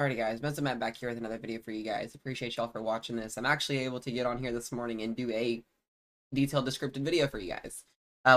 Alrighty guys, Matt back here with another video for you guys. Appreciate y'all for watching this. I'm actually able to get on here this morning and do a detailed descriptive video for you guys.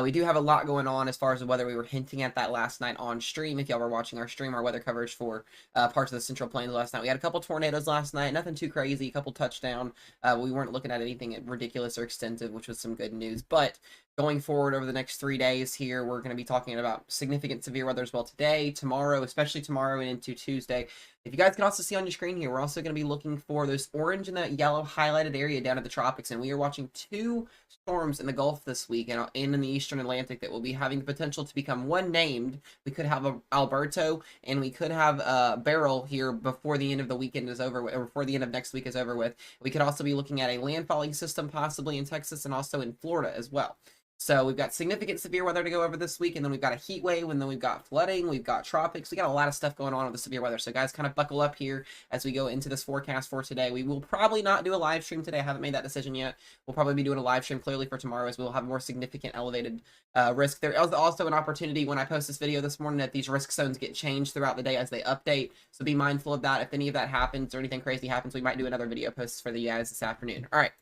We do have a lot going on as far as the weather. We were hinting at that last night on stream. If y'all were watching our stream, our weather coverage for parts of the Central Plains last night. We had a couple tornadoes last night, nothing too crazy, a couple touchdown. We weren't looking at anything ridiculous or extensive, which was some good news. But going forward over the next 3 days here, we're going to be talking about significant severe weather as well today, tomorrow, especially tomorrow and into Tuesday. If you guys can also see on your screen here, we're also going to be looking for those orange and that yellow highlighted area down at the tropics, and we are watching two storms in the Gulf this week and in the Eastern Atlantic that will be having the potential to become one named. We could have Alberto, and we could have Beryl here before the end of the weekend is over, or before the end of next week is over with. We could also be looking at a landfalling system possibly in Texas and also in Florida as well. So we've got significant severe weather to go over this week, and then we've got a heat wave, and then we've got flooding, we've got tropics. We got a lot of stuff going on with the severe weather. So guys, kind of buckle up here as we go into this forecast for today. We will probably not do a live stream today. I haven't made that decision yet. We'll probably be doing a live stream clearly for tomorrow, as we'll have more significant elevated risk. There is also an opportunity when I post this video this morning that these risk zones get changed throughout the day as they update. So be mindful of that. If any of that happens or anything crazy happens, we might do another video post for you guys this afternoon. All right.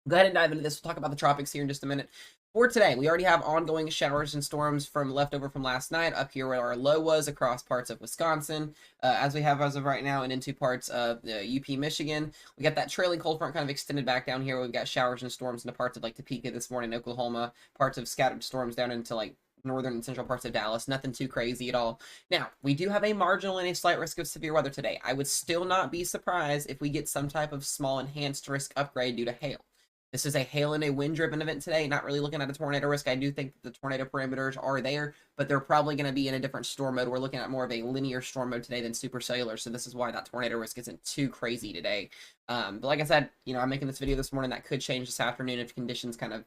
Go ahead and dive into this. We'll talk about the tropics here in just a minute. For today, we already have ongoing showers and storms from leftover from last night up here where our low was across parts of Wisconsin, as we have as of right now, and into parts of UP Michigan. We got that trailing cold front kind of extended back down here. We've got showers and storms into parts of like Topeka this morning, Oklahoma, parts of scattered storms down into like northern and central parts of Dallas. Nothing too crazy at all. Now, we do have a marginal and a slight risk of severe weather today. I would still not be surprised if we get some type of small enhanced risk upgrade due to hail. This is a hail and a wind-driven event today. Not really looking at a tornado risk. I do think that the tornado parameters are there, but they're probably going to be in a different storm mode. We're looking at more of a linear storm mode today than supercellular, so this is why that tornado risk isn't too crazy today. But like I said, I'm making this video this morning. That could change this afternoon if conditions kind of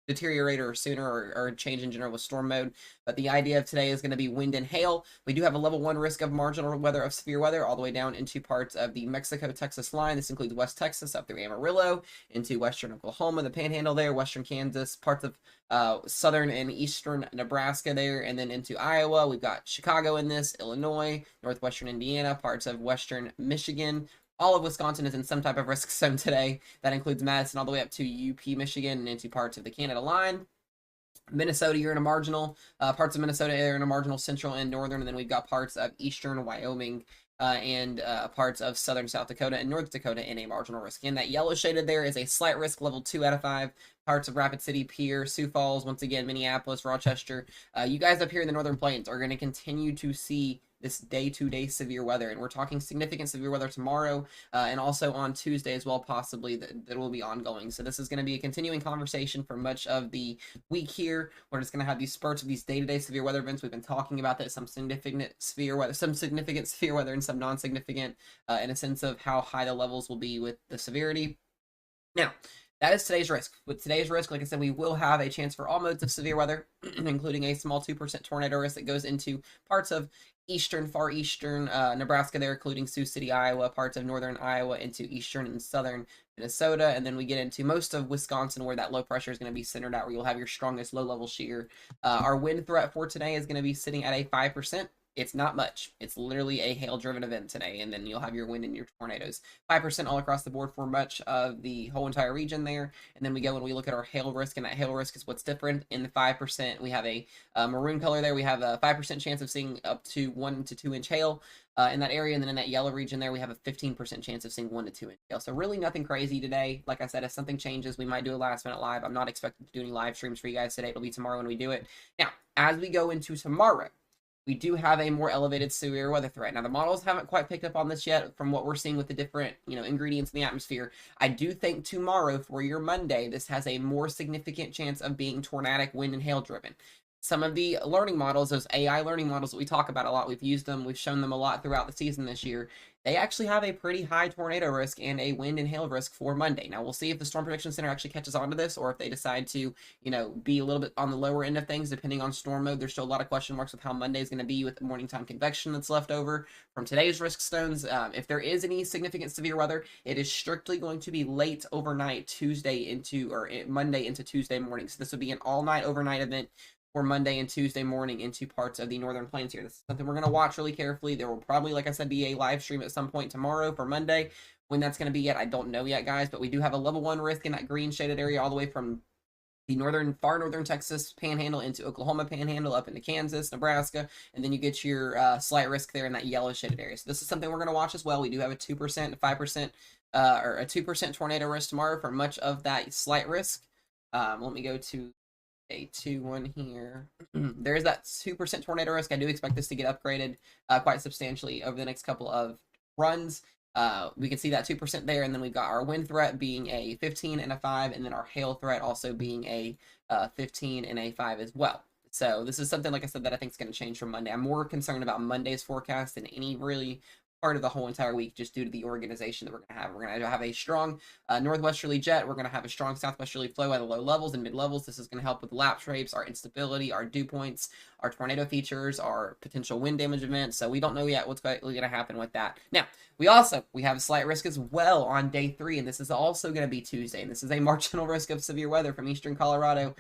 deteriorate or sooner or change in general with storm mode. But the idea of today is going to be wind and hail. We do have a level 1 risk of marginal weather of severe weather all the way down into parts of the Mexico-Texas line. This includes West Texas up through Amarillo, into western Oklahoma, the Panhandle there, western Kansas, parts of southern and eastern Nebraska there, and then into Iowa. We've got Chicago in this, Illinois, northwestern Indiana, parts of western Michigan. All of Wisconsin is in some type of risk zone today. That includes Madison all the way up to UP Michigan and into parts of the Canada line. Minnesota, you're in a marginal. Parts of Minnesota are in a marginal, central and northern. And then we've got parts of eastern Wyoming and parts of southern South Dakota and North Dakota in a marginal risk. And that yellow shaded there is a slight risk, level 2 out of 5. Parts of Rapid City, Pierre, Sioux Falls, once again, Minneapolis, Rochester. You guys up here in the Northern Plains are going to continue to see this day-to-day severe weather, and we're talking significant severe weather tomorrow and also on Tuesday as well, possibly, that will be ongoing. So this is going to be a continuing conversation for much of the week here. We're just going to have these spurts of these day-to-day severe weather events. We've been talking about that, some significant severe weather and some non-significant in a sense of how high the levels will be with the severity. Now, that is today's risk. With today's risk, like I said, we will have a chance for all modes of severe weather, including a small 2% tornado risk that goes into parts of far eastern Nebraska there, including Sioux City, Iowa, parts of northern Iowa into eastern and southern Minnesota, and then we get into most of Wisconsin where that low pressure is going to be centered out, where you'll have your strongest low-level shear. Our wind threat for today is going to be sitting at a 5%. It's not much. It's literally a hail-driven event today, and then you'll have your wind and your tornadoes. 5% all across the board for much of the whole entire region there. And then we go and we look at our hail risk, and that hail risk is what's different. In the 5%, we have a maroon color there. We have a 5% chance of seeing up to 1 to 2 inch hail in that area. And then in that yellow region there, we have a 15% chance of seeing 1 to 2 inch hail. So really nothing crazy today. Like I said, if something changes, we might do a last-minute live. I'm not expecting to do any live streams for you guys today. It'll be tomorrow when we do it. Now, as we go into tomorrow, we do have a more elevated severe weather threat. Now, the models haven't quite picked up on this yet from what we're seeing with the different, ingredients in the atmosphere. I do think tomorrow, for your Monday, this has a more significant chance of being tornadic, wind, and hail driven. Some of the learning models, those AI learning models that we talk about a lot, we've used them, we've shown them a lot throughout the season this year. They actually have a pretty high tornado risk and a wind and hail risk for Monday. Now, we'll see if the Storm Prediction Center actually catches on to this, or if they decide to, be a little bit on the lower end of things, depending on storm mode. There's still a lot of question marks with how Monday is going to be with the morning time convection that's left over from today's risk zones. If there is any significant severe weather, it is strictly going to be late overnight Monday into Tuesday morning. So this would be an all-night overnight event. for Monday and Tuesday morning into parts of the northern plains here. This is something we're going to watch really carefully. There will probably, like I said, be a live stream at some point tomorrow for Monday. When that's going to be yet, I don't know yet, guys, but we do have a level 1 risk in that green shaded area all the way from the far northern Texas panhandle into Oklahoma panhandle up into Kansas, Nebraska, and then you get your slight risk there in that yellow shaded area. So this is something we're going to watch as well. We do have a 2%, 5%, or a 2% tornado risk tomorrow for much of that slight risk. Let me go to a 2-1 here. There's that 2% tornado risk. I do expect this to get upgraded quite substantially over the next couple of runs. We can see that 2% there, and then we've got our wind threat being a 15 and a 5, and then our hail threat also being a 15 and a 5 as well. So this is something, like I said, that I think is going to change from Monday. I'm more concerned about Monday's forecast than any really part of the whole entire week, just due to the organization that we're going to have. We're going to have a strong northwesterly jet. We're going to have a strong southwesterly flow at the low levels and mid levels. This is going to help with lap shapes, our instability, our dew points, our tornado features, our potential wind damage events. So we don't know yet what's going to happen with that. Now, we have a slight risk as well on day 3, and this is also going to be Tuesday. And this is a marginal risk of severe weather from eastern Colorado,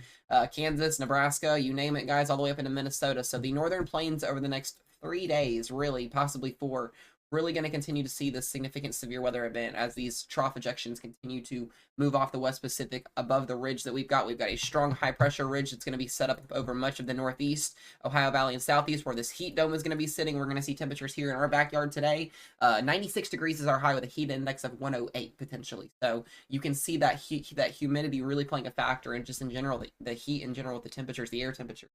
Kansas, Nebraska, you name it, guys, all the way up into Minnesota. So the northern plains over the next 3 days, really, possibly 4, really going to continue to see this significant severe weather event as these trough ejections continue to move off the West Pacific above the ridge that we've got. We've got a strong high pressure ridge that's going to be set up over much of the Northeast, Ohio Valley, and Southeast, where this heat dome is going to be sitting. We're going to see temperatures here in our backyard today. 96 degrees is our high with a heat index of 108 potentially. So you can see that humidity really playing a factor, and just in general, the heat in general with the temperatures, the air temperature.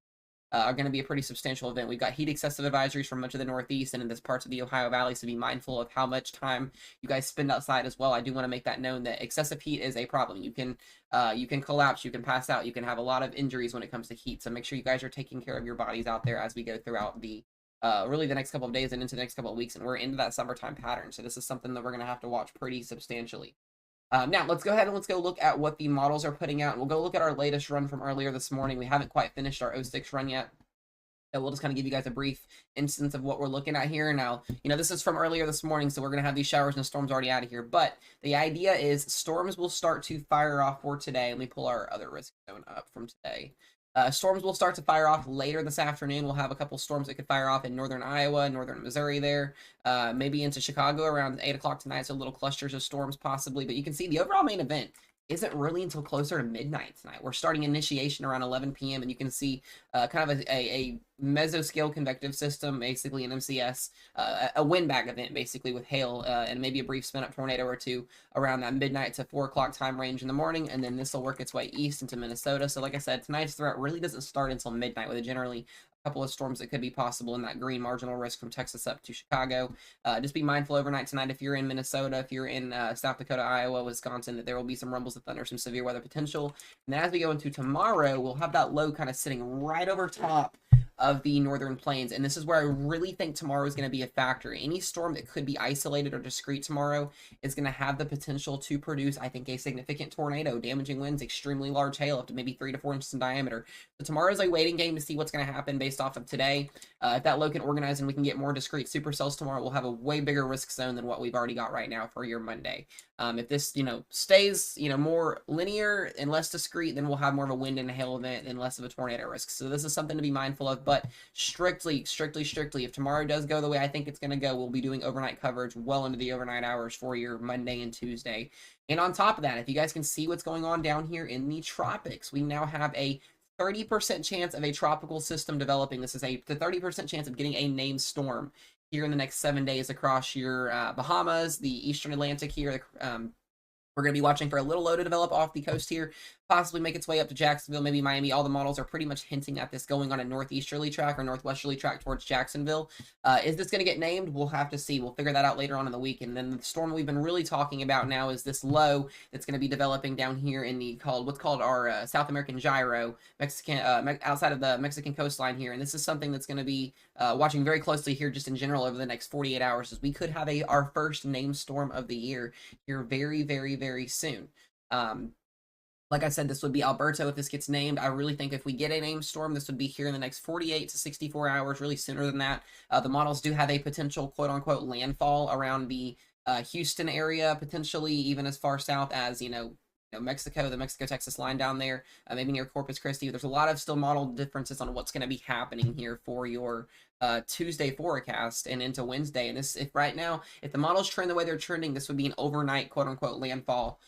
Are going to be a pretty substantial event. We've got heat excessive advisories from much of the Northeast and in this parts of the Ohio Valley, so be mindful of how much time you guys spend outside as well. I do want to make that known that excessive heat is a problem. You can collapse, you can pass out, you can have a lot of injuries when it comes to heat. So make sure you guys are taking care of your bodies out there as we go throughout the really the next couple of days and into the next couple of weeks, and we're into that summertime pattern. So this is something that we're going to have to watch pretty substantially. Now, let's go ahead and let's go look at what the models are putting out. And we'll go look at our latest run from earlier this morning. We haven't quite finished our 06 run yet. So we'll just kind of give you guys a brief instance of what we're looking at here. Now, this is from earlier this morning, so we're going to have these showers and storms already out of here. But the idea is storms will start to fire off for today. Let me pull our other risk zone up from today. Storms will start to fire off later this afternoon. We'll have a couple storms that could fire off in northern Iowa, northern Missouri there, maybe into Chicago around 8 o'clock tonight, so little clusters of storms possibly. But you can see the overall main event isn't really until closer to midnight tonight. We're starting initiation around 11 p.m. and you can see kind of a mesoscale convective system, basically an MCS, a windbag event basically with hail and maybe a brief spin-up tornado or two around that midnight to 4 o'clock time range in the morning, and then this will work its way east into Minnesota. So like I said, tonight's threat really doesn't start until midnight with generally couple of storms that could be possible in that green marginal risk from Texas up to Chicago. Just be mindful overnight tonight if you're in Minnesota, if you're in South Dakota, Iowa, Wisconsin, that there will be some rumbles of thunder, some severe weather potential. And then as we go into tomorrow, we'll have that low kind of sitting right over top of the northern plains, and this is where I really think tomorrow is going to be a factor. Any storm that could be isolated or discrete tomorrow is going to have the potential to produce, I think, a significant tornado, damaging winds, extremely large hail up to maybe 3 to 4 inches in diameter. So tomorrow is a waiting game to see what's going to happen based off of today. If that low can organize and we can get more discrete supercells tomorrow, we'll have a way bigger risk zone than what we've already got right now for your Monday. If this, stays, more linear and less discrete, then we'll have more of a wind and hail event and less of a tornado risk. So this is something to be mindful of, but strictly, if tomorrow does go the way I think it's going to go, we'll be doing overnight coverage well into the overnight hours for your Monday and Tuesday. And on top of that, if you guys can see what's going on down here in the tropics, we now have a 30% chance of a tropical system developing. This is the 30% chance of getting a named storm here in the next 7 days across your Bahamas, the Eastern Atlantic here. We're going to be watching for a little low to develop off the coast here, possibly make its way up to Jacksonville, maybe Miami. All the models are pretty much hinting at this going on a northeasterly track or northwesterly track towards Jacksonville. Is this going to get named? We'll have to see. We'll figure that out later on in the week. And then the storm we've been really talking about now is this low that's going to be developing down here in the what's called our South American gyro, Mexican outside of the Mexican coastline here. And this is something that's going to be watching very closely here just in general over the next 48 hours, as we could have our first named storm of the year here very, very, very soon. Like I said, this would be Alberto if this gets named. I really think if we get a named storm, this would be here in the next 48 to 64 hours, really sooner than that. The models do have a potential quote-unquote landfall around the Houston area, potentially even as far south as, Mexico, the Mexico-Texas line down there, maybe near Corpus Christi. There's a lot of still model differences on what's going to be happening here for your Tuesday forecast and into Wednesday. And this, if right now, if the models trend the way they're trending, this would be an overnight quote unquote landfall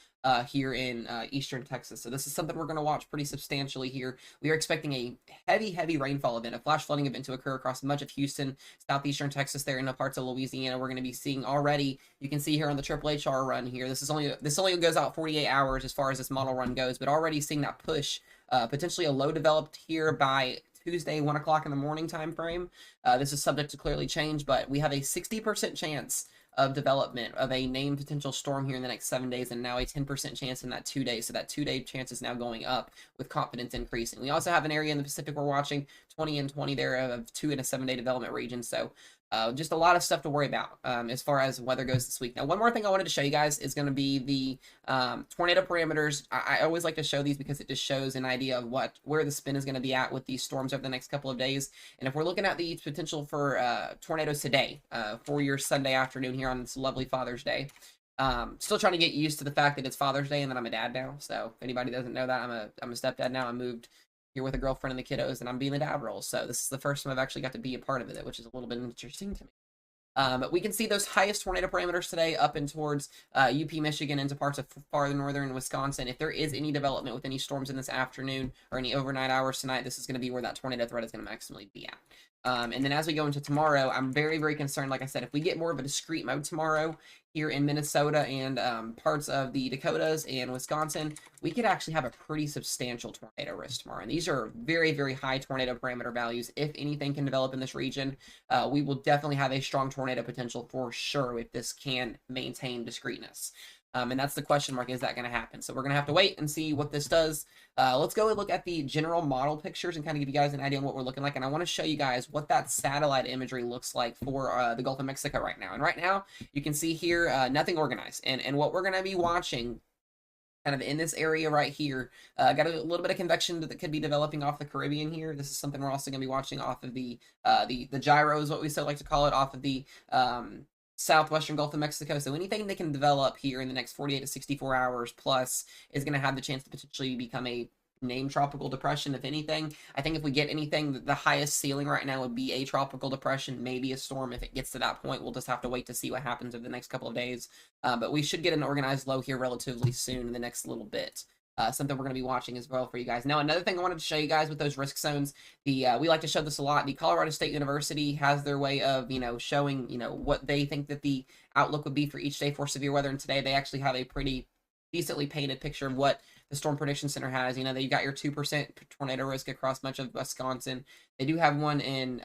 here in eastern Texas. So this is something we're going to watch pretty substantially here. We are expecting a heavy rainfall event, a flash flooding event to occur across much of Houston, southeastern Texas, there in the parts of Louisiana. We're going to be seeing already, you can see here on the Triple HR run here, this only goes out 48 hours as far as this model run goes, but already seeing that push, potentially a low developed here by Tuesday, 1 o'clock in the morning time frame. This is subject to clearly change, but we have a 60% chance of development of a named potential storm here in the next 7 days, and now a 10% chance in that 2 days. So that 2-day chance is now going up with confidence increasing. We also have an area in the Pacific we're watching, 20 and 20 there of 2 and a 7 day development region. So just a lot of stuff to worry about as far as weather goes this week. Now, one more thing I wanted to show you guys is going to be the tornado parameters. I always like to show these because it just shows an idea of where the spin is going to be at with these storms over the next couple of days. And if we're looking at the potential for tornadoes today for your Sunday afternoon here on this lovely Father's Day, still trying to get used to the fact that it's Father's Day and that I'm a dad now. So if anybody doesn't know that, I'm a stepdad now. I moved here with a girlfriend and the kiddos, and I'm being the dad role. So this is the first time I've actually got to be a part of it, which is a little bit interesting to me. But we can see those highest tornado parameters today up and towards UP, Michigan, into parts of farther northern Wisconsin. If there is any development with any storms in this afternoon or any overnight hours tonight, this is going to be where that tornado threat is going to maximally be at. And then as we go into tomorrow, I'm very concerned, like I said, if we get more of a discrete mode tomorrow here in Minnesota and parts of the Dakotas and Wisconsin, we could actually have a pretty substantial tornado risk tomorrow. And these are very high tornado parameter values. If anything can develop in this region, we will definitely have a strong tornado potential for sure if this can maintain discreteness. And that's the question mark, is that going to happen? So we're going to have to wait and see what this does. Let's go and look at the general model pictures and kind of give you guys an idea on what we're looking like. And I want to show you guys what that satellite imagery looks like for the Gulf of Mexico right now. And right now, you can see here, nothing organized. And what we're going to be watching kind of in this area right here, got a little bit of convection that could be developing off the Caribbean here. This is something we're also going to be watching off of the gyro is what we still like to call it, off of the southwestern Gulf of Mexico. So anything that can develop here in the next 48 to 64 hours plus is going to have the chance to potentially become a named tropical depression. If anything, I think if we get anything, the highest ceiling right now would be a tropical depression, maybe a storm. If it gets to that point, we'll just have to wait to see what happens over the next couple of days. But we should get an organized low here relatively soon in the next little bit. Something we're going to be watching as well for you guys. Now, another thing I wanted to show you guys with those risk zones, we like to show this a lot. The Colorado State University has their way of, showing, what they think that the outlook would be for each day for severe weather. And today they actually have a pretty decently painted picture of what the Storm Prediction Center has. You've got your 2% tornado risk across much of Wisconsin. They do have one in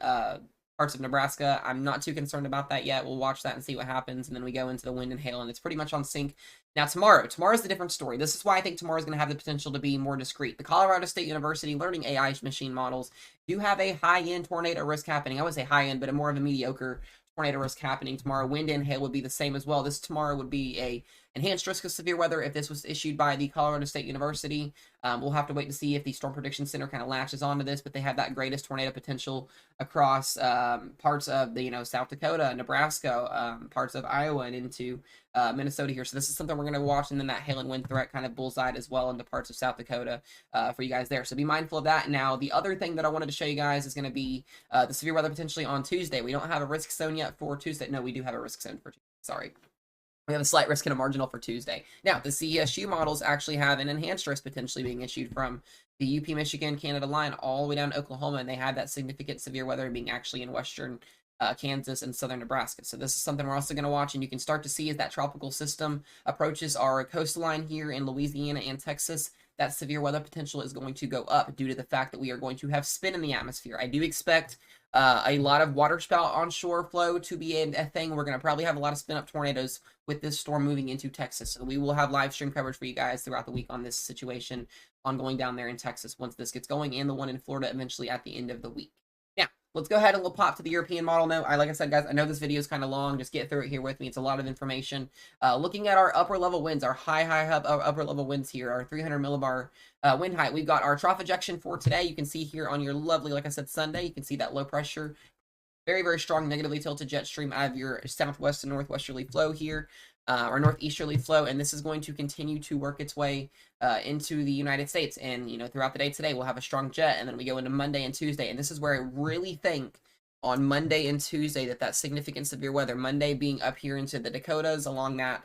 parts of Nebraska. I'm not too concerned about that yet. We'll watch that and see what happens, and then we go into the wind and hail, and it's pretty much on sync. Now, tomorrow's the different story. This is why I think tomorrow's going to have the potential to be more discreet. The Colorado State University Learning AI machine models do have a high-end tornado risk happening. I would say high-end, but a more of a mediocre tornado risk happening tomorrow. Wind and hail would be the same as well. This tomorrow would be a enhanced risk of severe weather if this was issued by the Colorado State University. We'll have to wait to see if the Storm Prediction Center kind of latches onto this, but they have that greatest tornado potential across parts of the South Dakota, Nebraska, parts of Iowa, and into Minnesota here. So this is something we're going to watch, and then that hail and wind threat kind of bullseyed as well into parts of South Dakota for you guys there. So be mindful of that. Now, the other thing that I wanted to show you guys is going to be the severe weather potentially on Tuesday. We don't have a risk zone yet for Tuesday. No, we do have a risk zone for Tuesday. Sorry. We have a slight risk and a marginal for Tuesday. Now, the CESU models actually have an enhanced risk potentially being issued from the UP Michigan Canada line all the way down to Oklahoma, and they have that significant severe weather being actually in western Kansas and southern Nebraska. So this is something we're also going to watch, and you can start to see as that tropical system approaches our coastline here in Louisiana and Texas, that severe weather potential is going to go up due to the fact that we are going to have spin in the atmosphere. I do expect a lot of waterspout onshore flow to be a thing. We're going to probably have a lot of spin up tornadoes with this storm moving into Texas. So we will have live stream coverage for you guys throughout the week on this situation ongoing down there in Texas once this gets going, and the one in Florida eventually at the end of the week. Now, let's go ahead and we'll pop to the European model now. Like I said, guys, I know this video is kind of long. Just get through it here with me. It's a lot of information. Looking at our upper level winds, our high upper level winds here, our 300 millibar wind height. We've got our trough ejection for today. You can see here on your lovely, like I said, Sunday, you can see that low pressure, very strong negatively tilted jet stream out of your southwest and northwesterly flow here. or northeasterly flow, and this is going to continue to work its way into the United States. And throughout the day today, we'll have a strong jet, and then we go into Monday and Tuesday. And this is where I really think on Monday and Tuesday that significant severe weather, Monday being up here into the Dakotas along that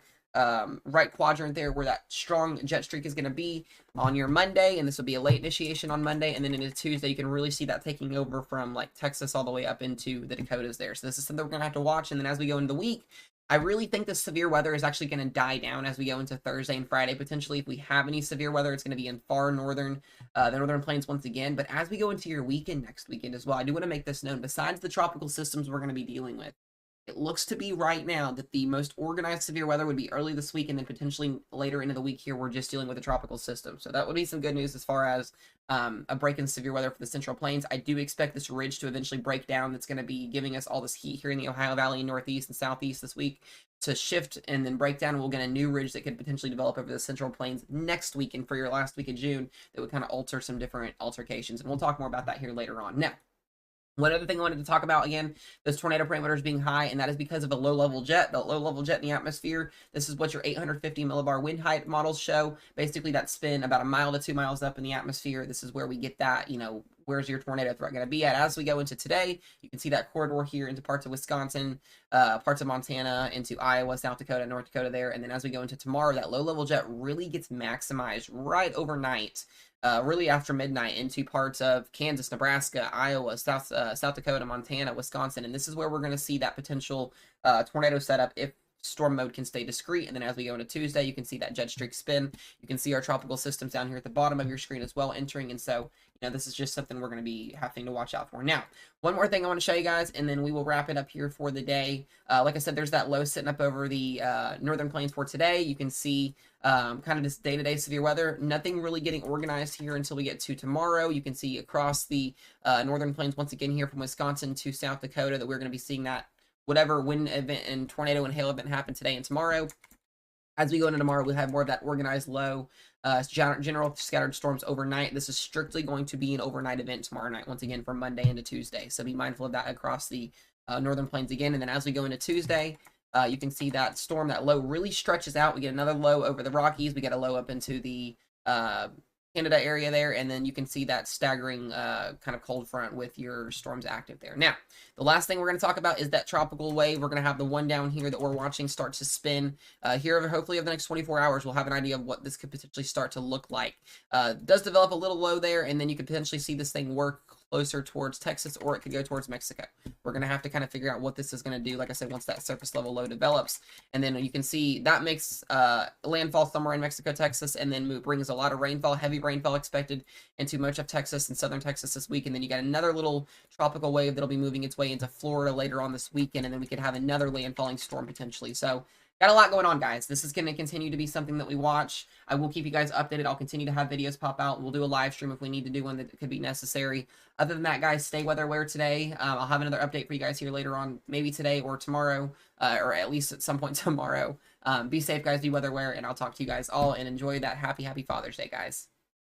right quadrant there where that strong jet streak is going to be on your Monday, and this will be a late initiation on Monday, and then into Tuesday you can really see that taking over from like Texas all the way up into the Dakotas there. So this is something we're going to have to watch. And then as we go into the week, I really think the severe weather is actually going to die down as we go into Thursday and Friday. Potentially, if we have any severe weather, it's going to be in far northern, the northern plains once again. But as we go into your weekend next weekend as well, I do want to make this known. Besides the tropical systems we're going to be dealing with, it looks to be right now that the most organized severe weather would be early this week, and then potentially later into the week here, we're just dealing with a tropical system. So that would be some good news as far as a break in severe weather for the Central Plains. I do expect this ridge to eventually break down. That's going to be giving us all this heat here in the Ohio Valley, Northeast and Southeast this week to shift and then break down. We'll get a new ridge that could potentially develop over the Central Plains next week and for your last week of June that would kind of alter some different altercations. And we'll talk more about that here later on. Now, one other thing I wanted to talk about, again, those tornado parameters being high, and that is because of a low-level jet. The low-level jet in the atmosphere, this is what your 850 millibar wind height models show. Basically, that spin about 1 mile to 2 miles up in the atmosphere. This is where we get that, where's your tornado threat going to be at? As we go into today, you can see that corridor here into parts of Wisconsin, parts of Montana, into Iowa, South Dakota, North Dakota there. And then as we go into tomorrow, that low-level jet really gets maximized right overnight. Really after midnight into parts of Kansas, Nebraska, Iowa, South Dakota, Montana, Wisconsin. And this is where we're going to see that potential tornado setup if storm mode can stay discreet. And then as we go into Tuesday, you can see that jet streak spin. You can see our tropical systems down here at the bottom of your screen as well entering. And so, this is just something we're going to be having to watch out for. Now, one more thing I want to show you guys, and then we will wrap it up here for the day. Like I said, there's that low sitting up over the northern plains for today. You can see kind of this day-to-day severe weather. Nothing really getting organized here until we get to tomorrow. You can see across the northern plains once again here from Wisconsin to South Dakota that we're going to be seeing that whatever wind event and tornado and hail event happen today and tomorrow. As we go into tomorrow, we'll have more of that organized low, general scattered storms overnight. This is strictly going to be an overnight event tomorrow night, once again, from Monday into Tuesday. So be mindful of that across the northern plains again. And then as we go into Tuesday, you can see that storm, that low really stretches out. We get another low over the Rockies. We get a low up into the Canada area there, and then you can see that staggering kind of cold front with your storms active there. Now, the last thing we're going to talk about is that tropical wave. We're going to have the one down here that we're watching start to spin here hopefully over the next 24 hours. We'll have an idea of what this could potentially start to look like. It does develop a little low there, and then you could potentially see this thing work closer towards Texas, or it could go towards Mexico. We're going to have to kind of figure out what this is going to do, like I said, once that surface level low develops. And then you can see that makes landfall somewhere in Mexico, Texas, and then brings a lot of rainfall, heavy rainfall expected into much of Texas and southern Texas this week. And then you got another little tropical wave that'll be moving its way into Florida later on this weekend, and then we could have another landfalling storm potentially. So got a lot going on, guys. This is going to continue to be something that we watch. I will keep you guys updated. I'll continue to have videos pop out. We'll do a live stream if we need to do one that could be necessary. Other than that, guys, stay weather aware today. I'll have another update for you guys here later on, maybe today or tomorrow, or at least at some point tomorrow. Be safe, guys. Be weather aware, and I'll talk to you guys all, and enjoy that happy Father's Day, guys.